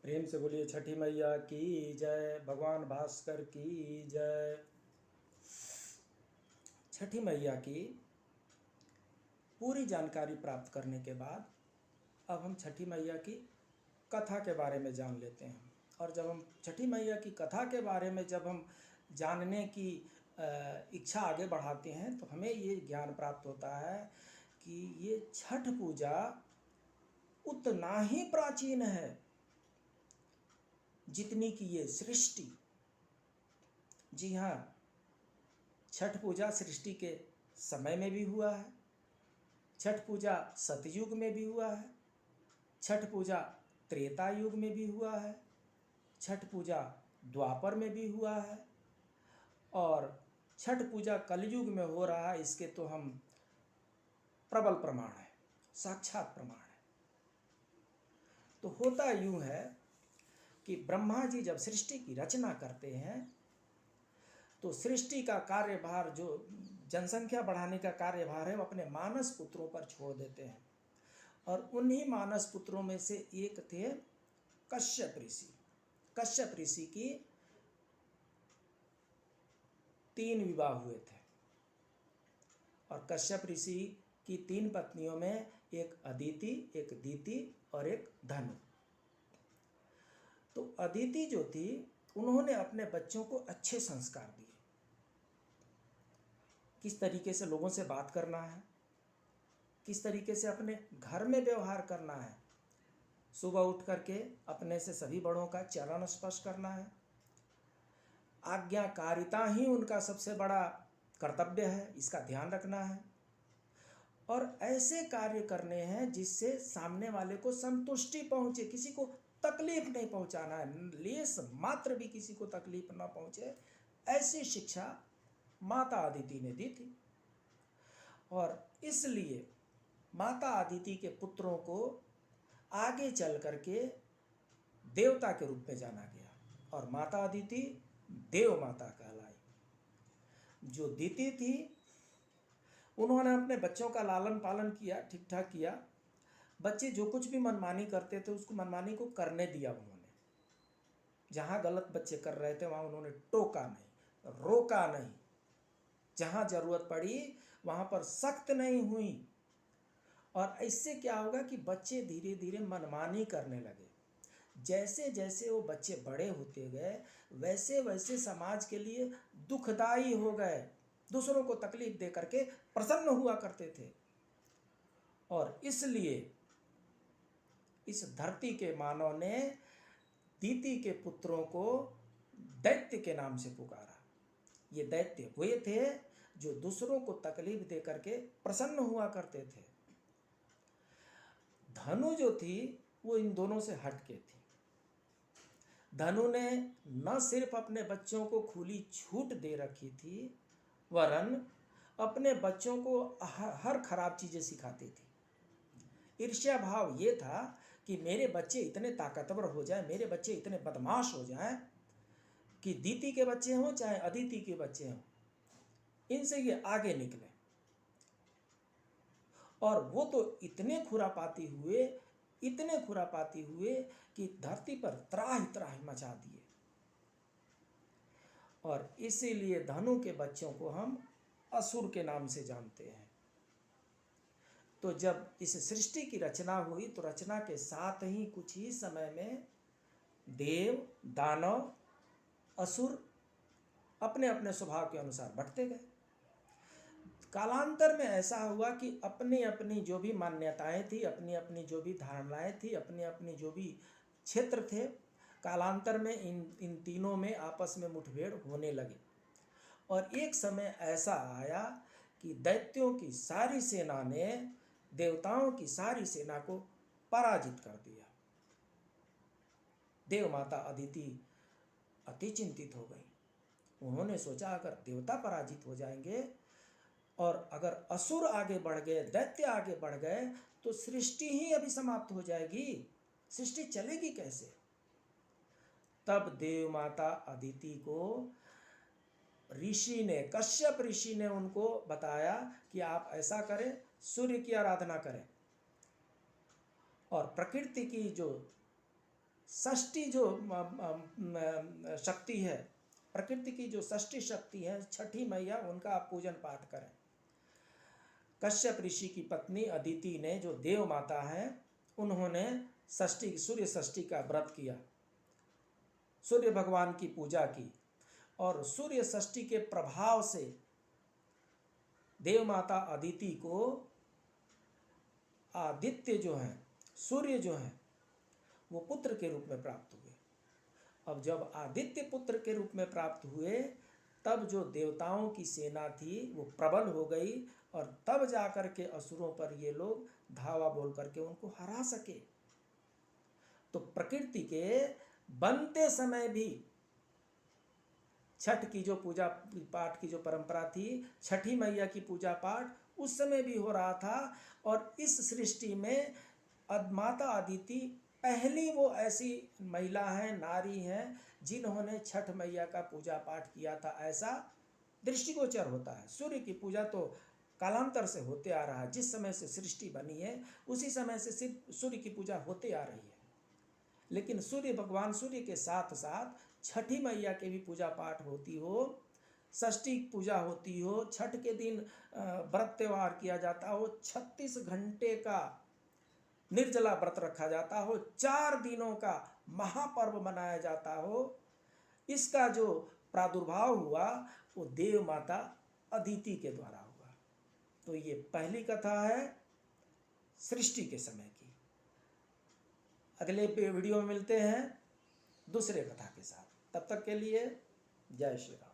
प्रेम से बोलिए छठी मैया की जय, भगवान भास्कर की जय। छठी मैया की पूरी जानकारी प्राप्त करने के बाद अब हम छठी मैया की कथा के बारे में जान लेते हैं। और जब हम छठी मैया की कथा के बारे में जब हम जानने की इच्छा आगे बढ़ाते हैं तो हमें ये ज्ञान प्राप्त होता है कि ये छठ पूजा उतना ही प्राचीन है जितनी कि ये सृष्टि। जी हाँ, छठ पूजा सृष्टि के समय में भी हुआ है, छठ पूजा सतयुग में भी हुआ है, छठ पूजा त्रेता युग में भी हुआ है, छठ पूजा द्वापर में भी हुआ है और छठ पूजा कलयुग में हो रहा है। इसके तो हम प्रबल प्रमाण है, साक्षात प्रमाण है। तो होता यूं है कि ब्रह्मा जी जब सृष्टि की रचना करते हैं तो सृष्टि का कार्यभार, जो जनसंख्या बढ़ाने का कार्यभार है, वो अपने मानस पुत्रों पर छोड़ देते हैं। और उन्हीं मानस पुत्रों में से एक थे कश्यप ऋषि। कश्यप ऋषि की 3 विवाह हुए थे और कश्यप ऋषि की 3 पत्नियों में एक अदिति, एक दीति और एक धनु। तो अदिति जो थी, उन्होंने अपने बच्चों को अच्छे संस्कार दिए, किस तरीके से लोगों से बात करना है, किस तरीके से अपने घर में व्यवहार करना है। सुबह उठ करके अपने से सभी बड़ों का चरण स्पर्श करना है। आज्ञाकारिता ही उनका सबसे बड़ा कर्तव्य है, इसका ध्यान रखना है। और ऐसे कार्य करने हैं जिससे सामने वाले को संतुष्टि पहुंचे, किसी को तकलीफ नहीं पहुंचाना है, लेस मात्र भी किसी को तकलीफ ना पहुंचे, ऐसी शिक्षा माता अदिति ने दी थी। और इसलिए माता अदिति के पुत्रों को आगे चल करके देवता के रूप में जाना गया और माता अदिति देव माता कहलाई। जो दीति थी, उन्होंने अपने बच्चों का लालन पालन किया, ठीक ठाक किया। बच्चे जो कुछ भी मनमानी करते थे उसको मनमानी को करने दिया उन्होंने। जहाँ गलत बच्चे कर रहे थे वहाँ उन्होंने टोका नहीं, रोका नहीं। जहाँ जरूरत पड़ी वहाँ पर सख्त नहीं हुई। और इससे क्या होगा कि बच्चे धीरे धीरे मनमानी करने लगे। जैसे जैसे वो बच्चे बड़े होते गए वैसे वैसे समाज के लिए दुखदाई हो गए, दूसरों को तकलीफ दे करके प्रसन्न हुआ करते थे। और इसलिए इस धरती के मानव ने दीति के पुत्रों को दैत्य के नाम से पुकारा। ये दैत्य हुए थे जो दूसरों को तकलीफ दे करके प्रसन्न हुआ करते थे। धनु जो थी वो इन दोनों से हटके थी। धनु ने न सिर्फ अपने बच्चों को खुली छूट दे रखी थी, वरन अपने बच्चों को हर खराब चीजें सिखाती थी। ईर्ष्या भाव ये था कि मेरे बच्चे इतने ताकतवर हो जाएं, मेरे बच्चे इतने बदमाश हो जाएं कि दीति के बच्चे हों चाहे अदिति के बच्चे हों, इनसे ये आगे निकले। और वो तो इतने खुरापाती हुए कि धरती पर त्राहि त्राहि मचा दिए। और इसीलिए धनु के बच्चों को हम असुर के नाम से जानते हैं। तो जब इस सृष्टि की रचना हुई तो रचना के साथ ही कुछ ही समय में देव, दानव, असुर अपने अपने स्वभाव के अनुसार बढ़ते गए। कालांतर में ऐसा हुआ कि अपनी अपनी जो भी मान्यताएं थी, अपनी अपनी जो भी धारणाएं थी, अपनी अपनी जो भी क्षेत्र थे, कालांतर में इन तीनों में आपस में मुठभेड़ होने लगे। और एक समय ऐसा आया कि दैत्यों की सारी सेना ने देवताओं की सारी सेना को पराजित कर दिया। देव माता अदिति अति चिंतित हो गई। उन्होंने सोचा अगर देवता पराजित हो जाएंगे और अगर असुर आगे बढ़ गए, दैत्य आगे बढ़ गए तो सृष्टि ही अभी समाप्त हो जाएगी, सृष्टि चलेगी कैसे। तब देव माता अदिति को ऋषि ने, कश्यप ऋषि ने उनको बताया कि आप ऐसा करें, सूर्य की आराधना करें और प्रकृति की जो षष्ठी जो शक्ति है, प्रकृति की जो षष्ठी शक्ति है, छठी मैया, उनका आप पूजन पाठ करें। कश्यप ऋषि की पत्नी अदिति ने, जो देव माता है, उन्होंने षष्ठी, सूर्य षष्ठी का व्रत किया, सूर्य भगवान की पूजा की, और सूर्य षष्ठी के प्रभाव से देव माता अदिति को आदित्य जो है, सूर्य जो है, वो पुत्र के रूप में प्राप्त हुए। अब जब आदित्य पुत्र के रूप में प्राप्त हुए, तब जो देवताओं की सेना थी वो प्रबल हो गई, और तब जाकर के असुरों पर ये लोग धावा बोल करके उनको हरा सके। तो प्रकृति के बनते समय भी छठ की जो पूजा पाठ की जो परंपरा थी, छठी मैया की पूजा पाठ उस समय भी हो रहा था। और इस सृष्टि में माता अदिति पहली वो ऐसी महिला है, नारी हैं, जिन्होंने छठ मैया का पूजा पाठ किया था, ऐसा दृष्टिगोचर होता है। सूर्य की पूजा तो कालांतर से होते आ रहा है, जिस समय से सृष्टि बनी है उसी समय से सिर्फ सूर्य की पूजा होते आ रही है। लेकिन सूर्य भगवान, सूर्य के साथ साथ छठी मैया के भी पूजा पाठ होती हो, षष्ठी पूजा होती हो, छठ के दिन व्रत त्यौहार किया जाता हो, 36 घंटे का निर्जला व्रत रखा जाता हो, 4 दिनों का महापर्व मनाया जाता हो, इसका जो प्रादुर्भाव हुआ वो देव माता अदिति के द्वारा हुआ। तो ये पहली कथा है सृष्टि के समय की। अगले वीडियो में मिलते हैं दूसरे कथा के साथ। तब तक के लिए जय श्री राम।